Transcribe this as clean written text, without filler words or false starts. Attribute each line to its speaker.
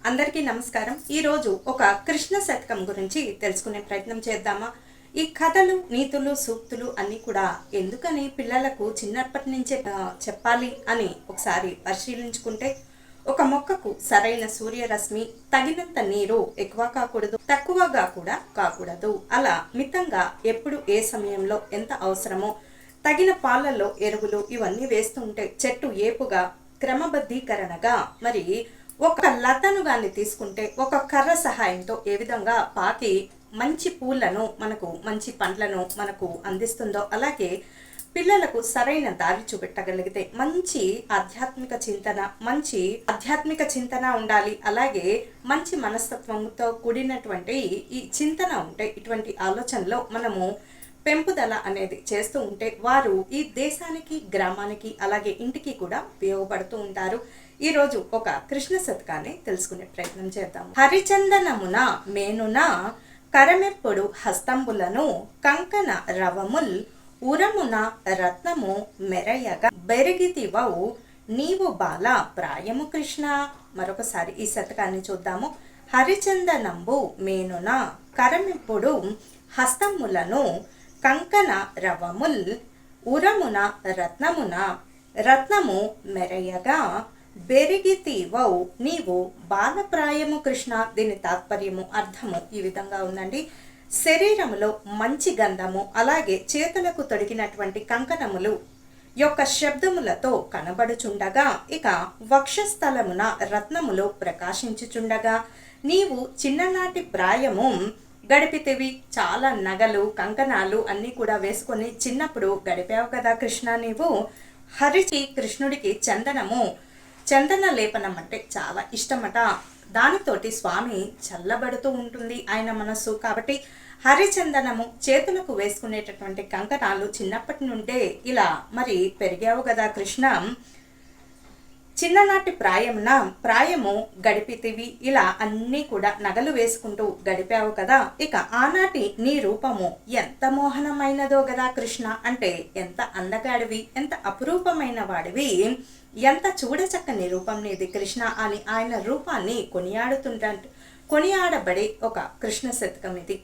Speaker 1: అందరికీ నమస్కారం। ఈ రోజు ఒక కృష్ణ శతకం గురించి తెలుసుకునే ప్రయత్నం చేద్దామా। ఈ కథలు, నీతులు, సూక్తులు అన్నీ కూడా ఎందుకని పిల్లలకు చిన్నప్పటి నుంచే చెప్పాలి అని ఒకసారి పరిశీలించుకుంటే, ఒక మొక్కకు సరైన సూర్యరశ్మి, తగినంత నీరు ఎక్కువ కాకూడదు, తక్కువగా కూడా కాకూడదు। అలా మితంగా ఎప్పుడు ఏ సమయంలో ఎంత అవసరమో తగిన పాలల్లో ఎరువులు ఇవన్నీ వేస్తుంటే చెట్టు ఏపుగా క్రమబద్ధీకరణగా మరి ఒక లతను గాని తీసుకుంటే ఒక కర్ర సహాయంతో ఏ విధంగా పాకి మంచి పూలను మనకు, మంచి పండ్లను మనకు అందిస్తుందో, అలాగే పిల్లలకు సరైన దారి చూపెట్టగలిగితే మంచి ఆధ్యాత్మిక చింతన ఉండాలి, అలాగే మంచి మనస్తత్వంతో కూడినటువంటి ఈ చింతన ఉంటే, ఇటువంటి ఆలోచనలో మనము పెంపుదల అనేది చేస్తూ ఉంటే వారు ఈ దేశానికి, గ్రామానికి, అలాగే ఇంటికి కూడా ఉపయోగపడుతూ ఉంటారు। ఈ రోజు ఒక కృష్ణ శతకాన్ని తెలుసుకునే ప్రయత్నం చేద్దాం। హరిచందనమున మేనున కరమెప్పుడు హస్తంబులను కంకణ రవముల్ ఉరమున రత్నము మెరయగా బెరిగితివవు నీవు బాల ప్రాయము కృష్ణ। మరొకసారి ఈ శతకాన్ని చూద్దాము। హరిచందనంబు మేనున కరమెప్పుడు హస్తములను కంకణ రవముల్ ఉరమున రత్నము మెరయగా బెరిగితివౌ నీవు బాలప్రాయము కృష్ణ। దీని తాత్పర్యము, అర్థము ఈ విధంగా ఉందండి। శరీరములో మంచి గంధము, అలాగే చేతులకు తొడిగినటువంటి కంకణములు యొక్క శబ్దములతో కనబడుచుండగా, ఇక వక్షస్థలమున రత్నములు ప్రకాశించుచుండగా, నీవు చిన్ననాటి ప్రాయము గడిపితివి, చాలా నగలు, కంకణాలు అన్నీ కూడా వేసుకొని చిన్నప్పుడు గడిపావు కదా కృష్ణ నీవు। హరికి, కృష్ణుడికి చందన లేపనం అంటే చాలా ఇష్టమట, దానితోటి స్వామి చల్లబడుతూ ఉంటుంది ఆయన మనస్సు। కాబట్టి హరిచందనము, చేతులకు వేసుకునేటటువంటి కంకణాలు చిన్నప్పటి నుండే ఇలా మరి పెరిగావు కదా కృష్ణ, చిన్ననాటి ప్రాయము గడిపితివి, ఇలా అన్నీ కూడా నగలు వేసుకుంటూ గడిపావు కదా, ఇక ఆనాటి నీ రూపము ఎంత మోహనమైనదో కదా కృష్ణ, అంటే ఎంత అందగాడివి, ఎంత అపురూపమైన వాడివి, ఎంత చూడచక్కని రూపం నీది కృష్ణ అని ఆయన రూపాన్ని కొనియాడబడే ఒక కృష్ణ శతకం ఇది।